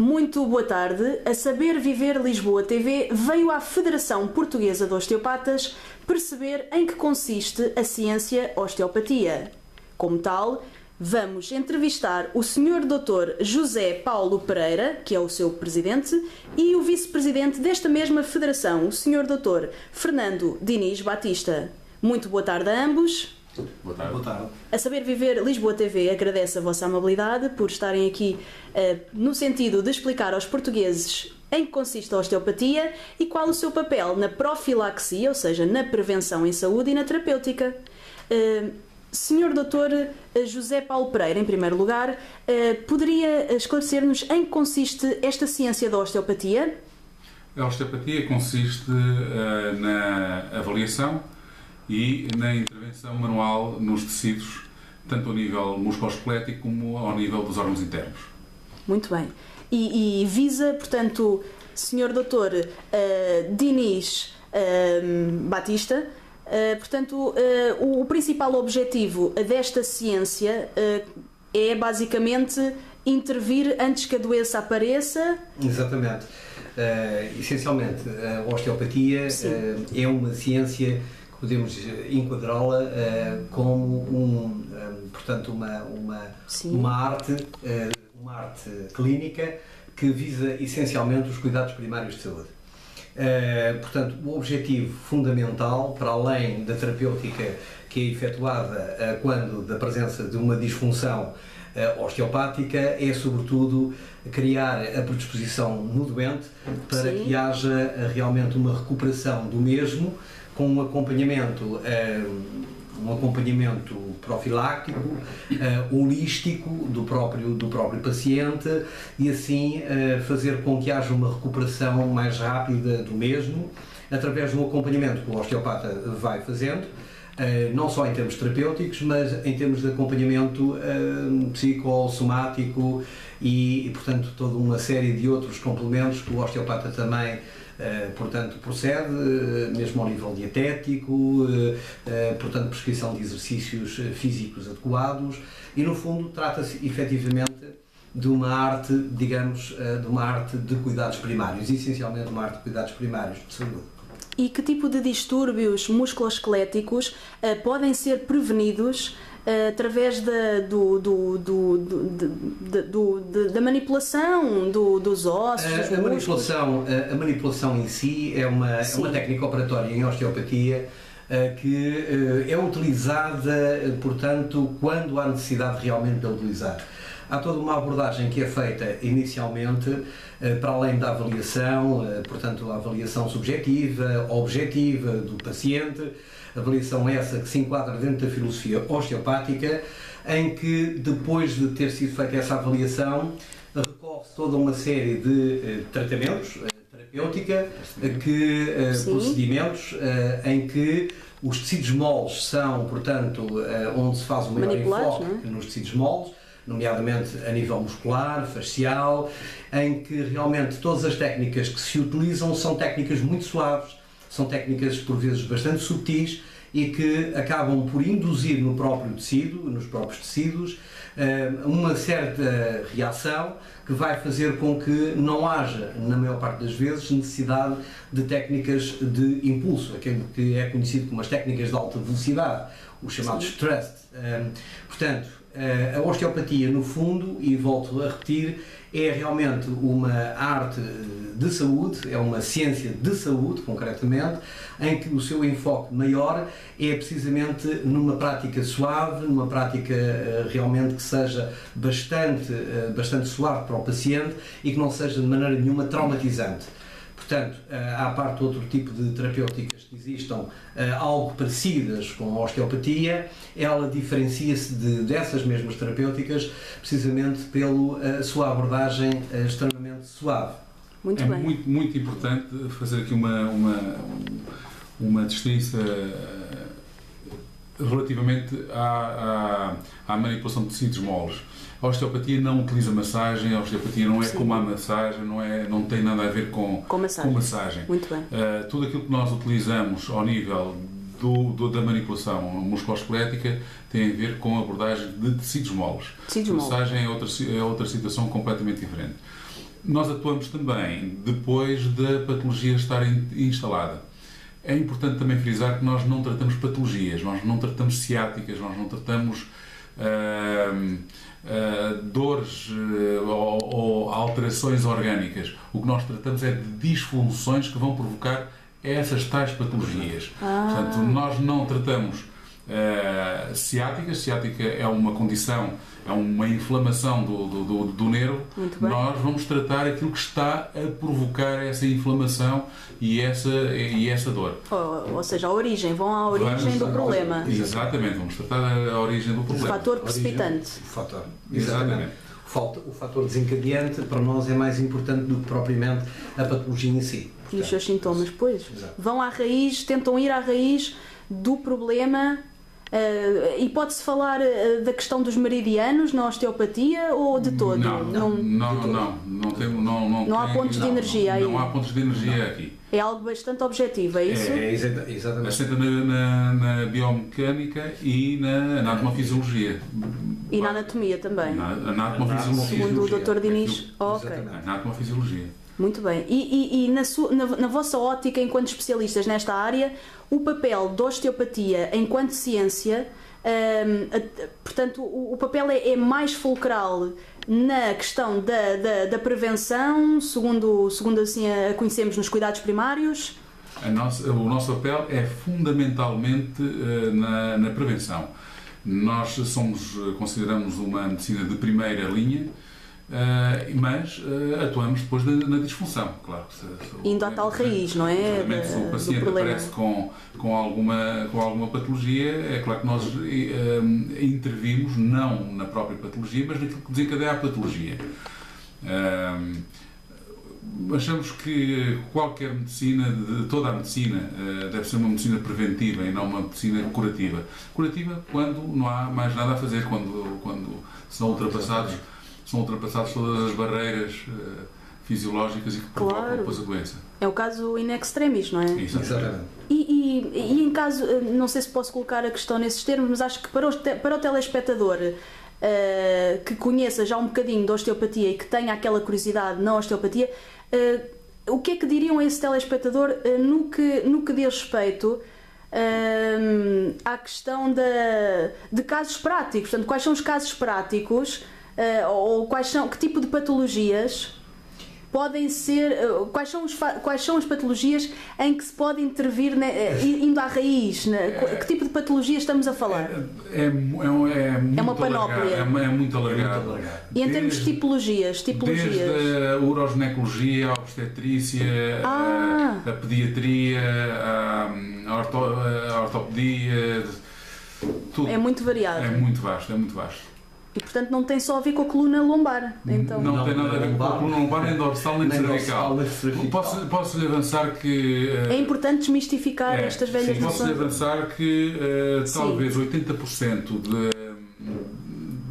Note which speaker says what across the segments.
Speaker 1: Muito boa tarde. A Saber Viver Lisboa TV veio à Federação Portuguesa de Osteopatas perceber em que consiste a ciência osteopatia. Como tal, vamos entrevistar o Sr. Dr. José Paulo Pereira, que é o seu presidente, e o vice-presidente desta mesma federação, o Sr. Dr. Fernando Diniz Batista. Muito boa tarde a ambos.
Speaker 2: Boa tarde.
Speaker 3: Boa tarde.
Speaker 1: A Saber Viver Lisboa TV agradece a vossa amabilidade por estarem aqui no sentido de explicar aos portugueses em que consiste a osteopatia e qual o seu papel na profilaxia, ou seja, na prevenção em saúde e na terapêutica. Senhor Dr. José Paulo Pereira, em primeiro lugar, poderia esclarecer-nos em que consiste esta ciência da osteopatia?
Speaker 2: A osteopatia consiste na avaliação e na intervenção manual nos tecidos, tanto ao nível musculoesquelético como ao nível dos órgãos internos.
Speaker 1: Muito bem. E visa, portanto, Sr. Dr. Diniz Batista, portanto, o principal objetivo desta ciência é basicamente intervir antes que a doença apareça?
Speaker 3: Exatamente. Essencialmente, a osteopatia é uma ciência, podemos enquadrá-la como portanto, uma arte clínica que visa essencialmente os cuidados primários de saúde. Portanto, o objetivo fundamental, para além da terapêutica que é efetuada quando da presença de uma disfunção osteopática, é sobretudo criar a predisposição no doente para que haja realmente uma recuperação do mesmo, com um acompanhamento profiláctico, holístico do próprio paciente e assim fazer com que haja uma recuperação mais rápida do mesmo, através do acompanhamento que o osteopata vai fazendo, não só em termos terapêuticos, mas em termos de acompanhamento psicossomático e, portanto, toda uma série de outros complementos que o osteopata também portanto, procede, mesmo ao nível dietético, portanto, prescrição de exercícios físicos adequados e, no fundo, trata-se efetivamente de uma arte, digamos, de uma arte de cuidados primários, essencialmente uma arte de cuidados primários de saúde.
Speaker 1: E que tipo de distúrbios musculoesqueléticos podem ser prevenidos através da manipulação dos ossos, dos músculos?
Speaker 3: A manipulação em si é uma técnica operatória em osteopatia que é utilizada, portanto, quando há necessidade realmente de a utilizar. Há toda uma abordagem que é feita inicialmente, para além da avaliação, portanto, a avaliação subjetiva, objetiva do paciente, avaliação essa que se enquadra dentro da filosofia osteopática, em que, depois de ter sido feita essa avaliação, recorre-se toda uma série de tratamentos, terapêutica, procedimentos em que os tecidos moles são, portanto, onde se faz o maior enfoque nos tecidos moles, nomeadamente a nível muscular, facial, em que realmente todas as técnicas que se utilizam são técnicas muito suaves, são técnicas por vezes bastante subtis e que acabam por induzir no próprio tecido, nos próprios tecidos, uma certa reação que vai fazer com que não haja, na maior parte das vezes, necessidade de técnicas de impulso, aquilo que é conhecido como as técnicas de alta velocidade, os chamados thrust. Portanto, a osteopatia, no fundo, e volto a repetir, é realmente uma arte de saúde, é uma ciência de saúde, concretamente, em que o seu enfoque maior é precisamente numa prática suave, numa prática realmente que seja bastante suave para o paciente e que não seja de maneira nenhuma traumatizante. Portanto, à parte de outro tipo de terapêuticas que existam algo parecidas com a osteopatia, ela diferencia-se dessas mesmas terapêuticas precisamente pela sua abordagem extremamente suave.
Speaker 1: Muito bem.
Speaker 2: Muito importante fazer aqui uma distinção relativamente à manipulação de tecidos moles. A osteopatia não utiliza massagem, a osteopatia não é como a massagem, não tem nada a ver com massagem.
Speaker 1: Muito bem.
Speaker 2: Tudo aquilo que nós utilizamos ao nível da manipulação musculoesquelética tem a ver com a abordagem de tecidos moles. A massagem é outra situação completamente diferente. Nós atuamos também depois da patologia estar instalada. É importante também frisar que nós não tratamos patologias, nós não tratamos ciáticas, nós não tratamos dores ou alterações orgânicas. O que nós tratamos é de disfunções que vão provocar essas tais patologias. Portanto, nós não tratamos ciática. Ciática é uma condição, é uma inflamação do nervo. Nós vamos tratar aquilo que está a provocar essa inflamação e essa dor.
Speaker 1: Ou seja, a origem, vão à origem do problema.
Speaker 2: Exatamente, vamos tratar a origem do problema.
Speaker 1: O fator precipitante.
Speaker 3: Exatamente. O fator desencadeante para nós é mais importante do que propriamente a patologia em si.
Speaker 1: Portanto, e os seus sintomas, pois. Vão à raiz, tentam ir à raiz do problema. E pode-se falar da questão dos meridianos na osteopatia ou de todo? Não há pontos de energia aí.
Speaker 2: Não há pontos de energia aqui.
Speaker 1: É algo bastante objetivo, é isso?
Speaker 3: Exatamente.
Speaker 2: Assenta na biomecânica e na anatomofisiologia.
Speaker 1: E na anatomia também?
Speaker 2: Na anatomofisiologia.
Speaker 1: Segundo o Dr. Diniz?
Speaker 2: Anatomofisiologia.
Speaker 1: Muito bem. E na vossa ótica, enquanto especialistas nesta área, o papel da osteopatia enquanto ciência, portanto, o papel é mais fulcral na questão da prevenção, segundo assim a conhecemos nos cuidados primários?
Speaker 2: O nosso papel é fundamentalmente na prevenção. Nós consideramos uma medicina de primeira linha, mas atuamos depois na disfunção, claro.
Speaker 1: Indo à tal raiz, não é?
Speaker 2: Se o paciente aparece com alguma patologia, é claro que nós intervimos não na própria patologia, mas naquilo que desencadeia a patologia. Achamos que qualquer medicina, toda a medicina, deve ser uma medicina preventiva e não uma medicina curativa. Curativa quando não há mais nada a fazer, quando são ultrapassadas todas as barreiras fisiológicas e que provocam depois a doença.
Speaker 1: É o caso in extremis, não é?
Speaker 2: Exatamente.
Speaker 1: E em caso, não sei se posso colocar a questão nesses termos, mas acho que para o telespectador que conheça já um bocadinho da osteopatia e que tenha aquela curiosidade na osteopatia, o que é que diriam a esse telespectador no que diz respeito à questão de casos práticos? Portanto, quais são os casos práticos ou que tipo de patologias podem ser, quais são as patologias em que se pode intervir indo à raiz? Que tipo de patologias estamos a falar?
Speaker 2: É
Speaker 1: uma panóplia.
Speaker 2: É muito alargado.
Speaker 1: E em termos de tipologias?
Speaker 2: Desde a uroginecologia, a obstetrícia, a pediatria, a ortopedia, tudo.
Speaker 1: É muito variado.
Speaker 2: É muito vasto.
Speaker 1: E, portanto, não tem só a ver com a coluna lombar. Então...
Speaker 2: Não tem nada a ver com a coluna lombar, nem dorsal, nem cervical. Posso-lhe avançar que...
Speaker 1: é importante desmistificar estas velhas noções.
Speaker 2: Posso-lhe avançar que talvez 80%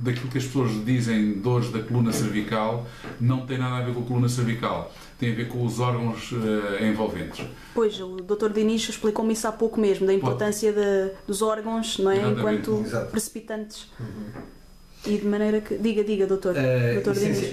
Speaker 2: daquilo que as pessoas dizem dores da coluna cervical não tem nada a ver com a coluna cervical. Tem a ver com os órgãos envolventes.
Speaker 1: Pois, o Dr. Diniz explicou-me isso há pouco mesmo, da importância dos órgãos, não é? Enquanto precipitantes. E de maneira que... Diga, doutor.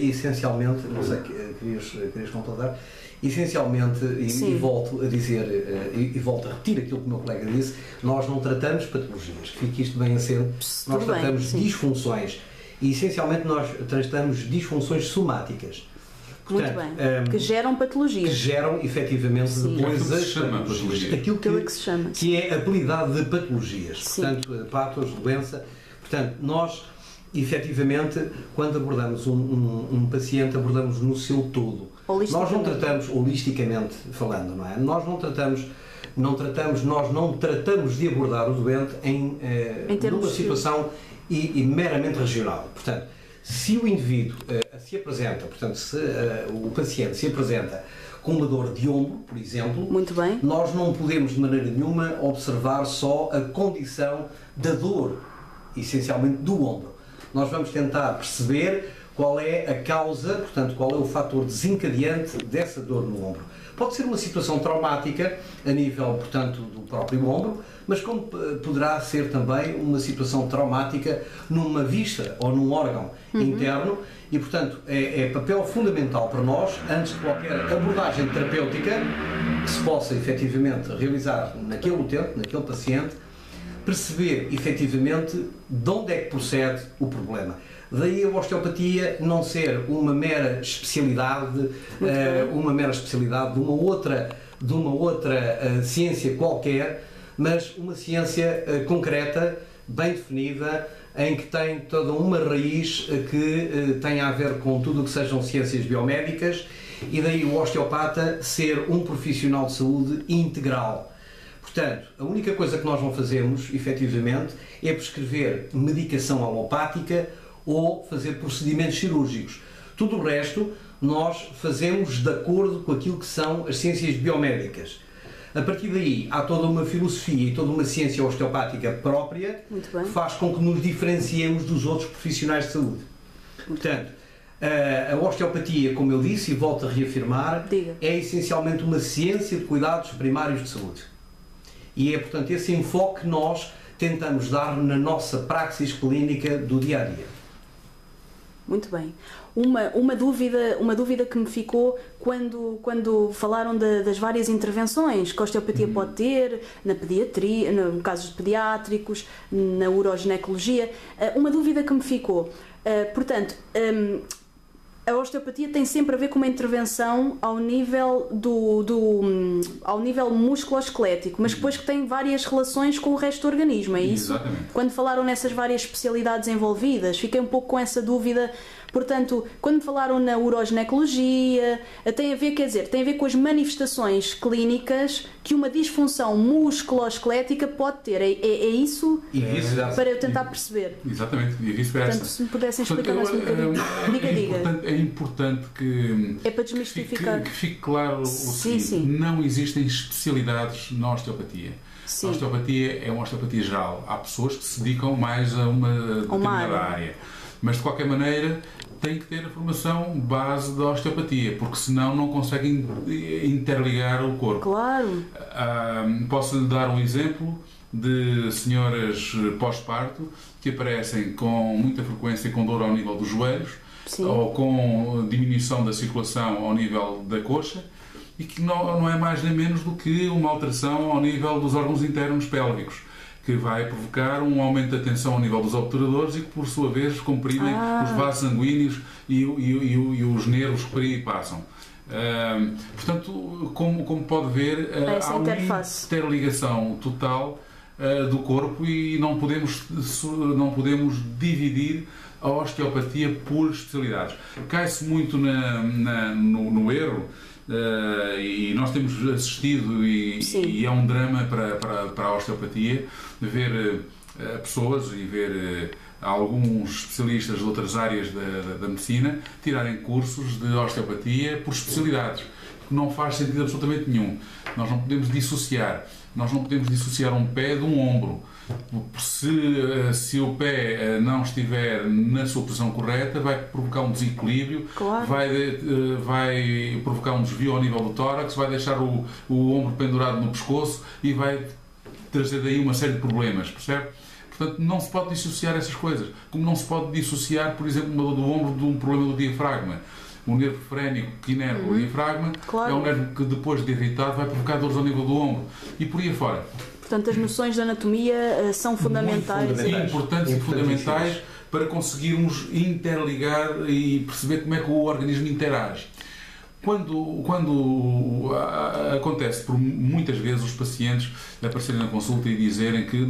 Speaker 3: Essencialmente, não sei, querias completar, essencialmente, e volto a dizer, e volto a repetir aquilo que o meu colega disse, nós não tratamos patologias, que fique isto bem a ser, nós tratamos disfunções, e essencialmente nós tratamos disfunções somáticas.
Speaker 1: Portanto, muito bem. Que geram patologias.
Speaker 3: Que geram, efetivamente, depois as patologias. Aquilo que se chama. Que é a habilidade de patologias. Portanto, patos, doença. Portanto, nós... efetivamente, quando abordamos um paciente, abordamos no seu todo. Nós não tratamos, holisticamente falando, não é? Nós não tratamos de abordar o doente numa situação meramente regional. Portanto, se o indivíduo se apresenta, portanto, se o paciente se apresenta com uma dor de ombro, por exemplo,
Speaker 1: muito bem,
Speaker 3: nós não podemos de maneira nenhuma observar só a condição da dor, essencialmente do ombro. Nós vamos tentar perceber qual é a causa, portanto, qual é o fator desencadeante dessa dor no ombro. Pode ser uma situação traumática a nível, portanto, do próprio ombro, mas como poderá ser também uma situação traumática numa vista ou num órgão interno e, portanto, é papel fundamental para nós, antes de qualquer abordagem terapêutica que se possa efetivamente realizar naquele utente, naquele paciente, perceber efetivamente de onde é que procede o problema. Daí a osteopatia não ser uma mera especialidade, de uma outra ciência qualquer, mas uma ciência concreta, bem definida, em que tem toda uma raiz que tem a ver com tudo o que sejam ciências biomédicas, e daí o osteopata ser um profissional de saúde integral. Portanto, a única coisa que nós não fazemos, efetivamente, é prescrever medicação alopática ou fazer procedimentos cirúrgicos. Tudo o resto nós fazemos de acordo com aquilo que são as ciências biomédicas. A partir daí há toda uma filosofia e toda uma ciência osteopática própria que faz com que nos diferenciemos dos outros profissionais de saúde. Portanto, a osteopatia, como eu disse e volto a reafirmar, é essencialmente uma ciência de cuidados primários de saúde. E é, portanto, esse enfoque que nós tentamos dar na nossa praxis clínica do dia-a-dia.
Speaker 1: Muito bem. Uma dúvida que me ficou quando falaram das várias intervenções que a osteopatia pode ter na pediatria, no casos pediátricos, na uroginecologia. Uma dúvida que me ficou. Portanto, a osteopatia tem sempre a ver com uma intervenção ao nível ao nível musculoesquelético, mas depois que tem várias relações com o resto do organismo, é isso?
Speaker 2: Exatamente.
Speaker 1: Quando falaram nessas várias especialidades envolvidas, fiquei um pouco com essa dúvida. Portanto, quando falaram na uroginecologia, tem a ver, quer dizer, tem a ver com as manifestações clínicas que uma disfunção musculoesquelética pode ter. É isso? Para eu tentar perceber.
Speaker 2: Exatamente, e vice-versa.
Speaker 1: Portanto, se me pudessem explicar mais um bocadinho. Diga.
Speaker 2: É importante que,
Speaker 1: para desmistificar.
Speaker 2: Que fique claro o seguinte: não existem especialidades na osteopatia. A osteopatia é uma osteopatia geral. Há pessoas que se dedicam mais a uma determinada área. Mas, de qualquer maneira, tem que ter a formação base da osteopatia, porque senão não conseguem interligar o corpo.
Speaker 1: Claro.
Speaker 2: Posso-lhe dar um exemplo de senhoras pós-parto que aparecem com muita frequência com dor ao nível dos joelhos, ou com diminuição da circulação ao nível da coxa, e que não é mais nem menos do que uma alteração ao nível dos órgãos internos pélvicos, que vai provocar um aumento da tensão ao nível dos obturadores e que, por sua vez, comprimem os vasos sanguíneos e os nervos que por aí passam. Portanto, como pode ver, há uma interligação total do corpo e não podemos dividir a osteopatia por especialidades. Cai-se muito no erro. E nós temos assistido e é um drama para a osteopatia ver pessoas e ver alguns especialistas de outras áreas da medicina tirarem cursos de osteopatia por especialidades, que não faz sentido absolutamente nenhum. Nós não podemos dissociar um pé de um ombro. Se o pé não estiver na sua posição correta, vai provocar um desequilíbrio, vai provocar um desvio ao nível do tórax, vai deixar o ombro pendurado no pescoço e vai trazer daí uma série de problemas, percebe? Portanto, não se pode dissociar essas coisas. Como não se pode dissociar, por exemplo, uma dor do ombro de um problema do diafragma. O nervo frénico que inerva o diafragma é um nervo que, depois de irritado, vai provocar dores ao nível do ombro. E por aí afora.
Speaker 1: Portanto, as noções de anatomia são fundamentais.
Speaker 2: Importantes e fundamentais para conseguirmos interligar e perceber como é que o organismo interage. Quando acontece por muitas vezes os pacientes aparecerem na consulta e dizerem que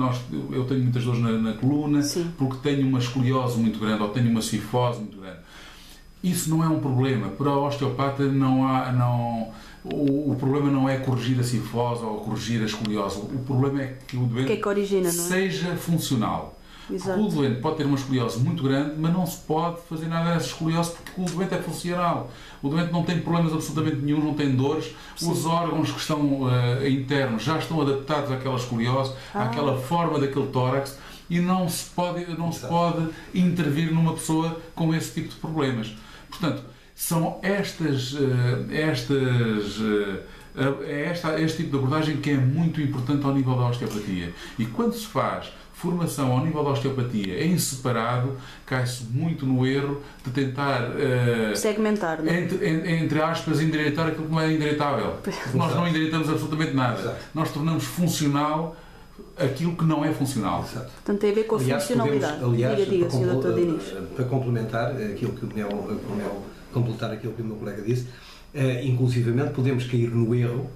Speaker 2: eu tenho muitas dores na coluna porque tenho uma escoliose muito grande ou tenho uma cifose muito grande. Isso não é um problema. Para o osteopata o problema não é corrigir a cifose ou corrigir a escoliose. O problema é que o doente seja funcional.
Speaker 1: Exato.
Speaker 2: O doente pode ter uma escoliose muito grande, mas não se pode fazer nada dessa escoliose porque o doente é funcional. O doente não tem problemas absolutamente nenhum, não tem dores. Os órgãos que estão internos já estão adaptados àquela escoliose, àquela forma daquele tórax, e não se pode intervir numa pessoa com esse tipo de problemas. Portanto, São este tipo de abordagem que é muito importante ao nível da osteopatia. E quando se faz formação ao nível da osteopatia em separado, cai-se muito no erro de tentar
Speaker 1: segmentar, não é?
Speaker 2: entre aspas, endireitar aquilo que não é endireitável. Nós não endireitamos absolutamente nada.
Speaker 3: Exato.
Speaker 2: Nós tornamos funcional aquilo que não é funcional.
Speaker 3: Exato.
Speaker 1: Portanto, tem a ver com a funcionalidade.
Speaker 3: Aliás,
Speaker 1: Sr. Dr. Diniz.
Speaker 3: Para complementar aquilo que o completar aquilo que o meu colega disse, inclusivamente podemos cair no erro,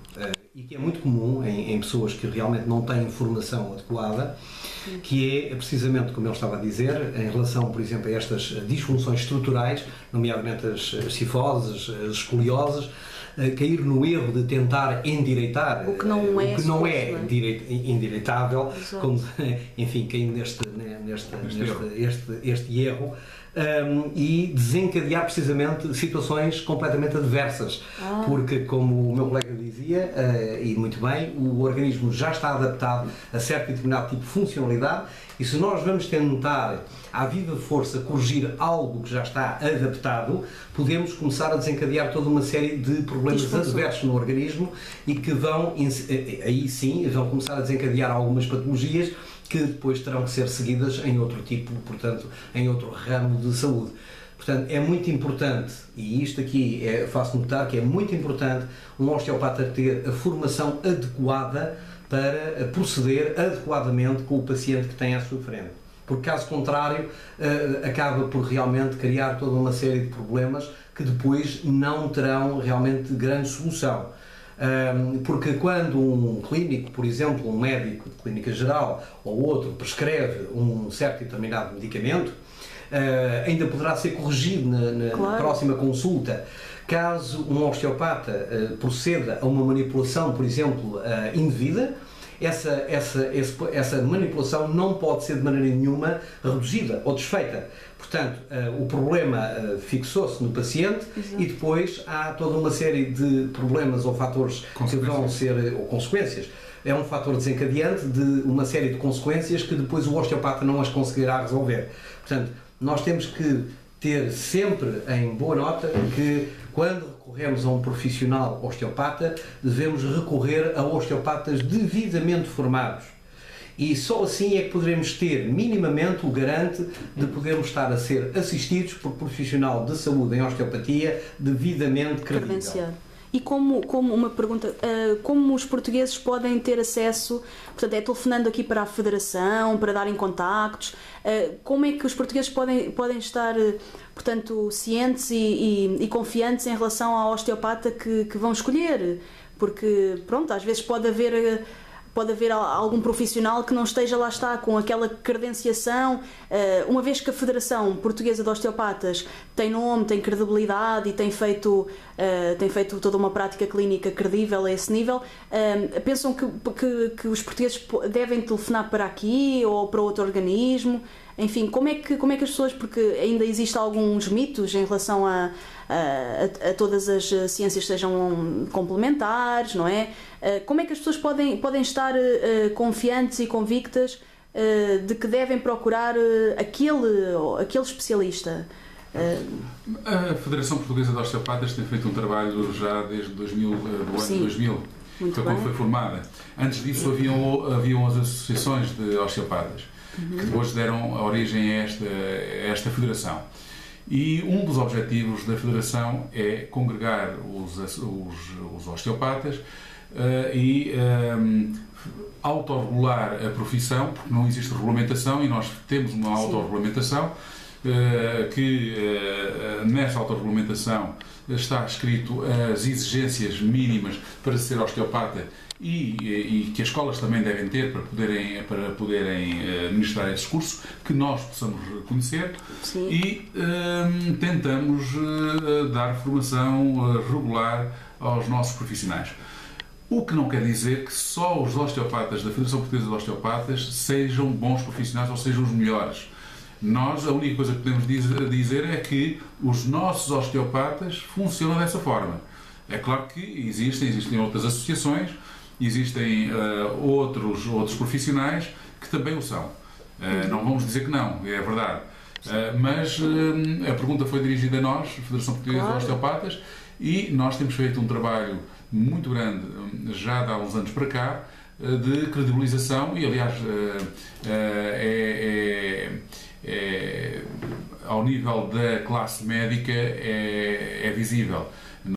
Speaker 3: e que é muito comum em pessoas que realmente não têm formação adequada, que é precisamente, como ele estava a dizer, em relação, por exemplo, a estas disfunções estruturais, nomeadamente as cifoses, as escolioses, cair no erro de tentar endireitar
Speaker 1: o que não é
Speaker 3: endireitável, como, enfim, caindo neste erro, e desencadear precisamente situações completamente adversas, porque, como o meu colega dizia, e muito bem, o organismo já está adaptado a certo e determinado tipo de funcionalidade, e se nós vamos tentar à viva força corrigir algo que já está adaptado, podemos começar a desencadear toda uma série de problemas adversos no organismo e que vão, aí sim, vão começar a desencadear algumas patologias que depois terão que ser seguidas em outro tipo, portanto, em outro ramo de saúde. Portanto, é muito importante, e isto aqui faço notar que é muito importante um osteopata ter a formação adequada para proceder adequadamente com o paciente que tem à sua frente. Porque, caso contrário, acaba por realmente criar toda uma série de problemas que depois não terão realmente grande solução. Porque quando um clínico, por exemplo, um médico de clínica geral ou outro prescreve um certo e determinado medicamento, ainda poderá ser corrigido na próxima consulta. Caso um osteopata proceda a uma manipulação, por exemplo, indevida, essa manipulação não pode ser de maneira nenhuma reduzida ou desfeita. Portanto, o problema fixou-se no paciente. Exato. E depois há toda uma série de problemas ou fatores que vão ser, ou consequências. É um fator desencadeante de uma série de consequências que depois o osteopata não as conseguirá resolver. Portanto, nós temos que ter sempre em boa nota que quando recorremos a um profissional osteopata, devemos recorrer a osteopatas devidamente formados. E só assim é que poderemos ter minimamente o garante de podermos estar a ser assistidos por profissional de saúde em osteopatia devidamente credenciado.
Speaker 1: E como uma pergunta, como os portugueses podem ter acesso, portanto, é telefonando aqui para a Federação, para darem contactos, como é que os portugueses podem estar, portanto, cientes e confiantes em relação ao osteopata que vão escolher? Porque, pronto, às vezes pode haver algum profissional que não esteja lá está com aquela credenciação, uma vez que a Federação Portuguesa de Osteopatas tem nome, tem credibilidade e tem feito toda uma prática clínica credível a esse nível, pensam que os portugueses devem telefonar para aqui ou para outro organismo? Enfim, como é que as pessoas, porque ainda existem alguns mitos em relação a todas as ciências que sejam complementares, não é? Como é que as pessoas podem estar confiantes e convictas de que devem procurar aquele especialista?
Speaker 2: A Federação Portuguesa de Osteopatas tem feito um trabalho já desde 2000, do ano 2000, foi quando foi formada. Antes disso haviam as associações de osteopatas, que depois deram origem a esta federação. E um dos objetivos da federação é congregar os osteopatas e autorregular a profissão, porque não existe regulamentação e nós temos uma autorregulamentação, que nessa autorregulamentação está escrito as exigências mínimas para ser osteopata e que as escolas também devem ter para poderem ministrar esse curso, que nós possamos conhecer.
Speaker 1: Sim.
Speaker 2: E tentamos dar formação regular aos nossos profissionais. O que não quer dizer que só os osteopatas da Federação Portuguesa de Osteopatas sejam bons profissionais ou sejam os melhores. Nós, a única coisa que podemos dizer é que os nossos osteopatas funcionam dessa forma. É claro que existem outras associações, existem outros profissionais que também o são. Não vamos dizer que não, é verdade. Mas a pergunta foi dirigida a nós, Federação Portuguesa de Osteopatas, e nós temos feito um trabalho muito grande, já de há uns anos para cá, de credibilização e, aliás, ao nível da classe médica é visível.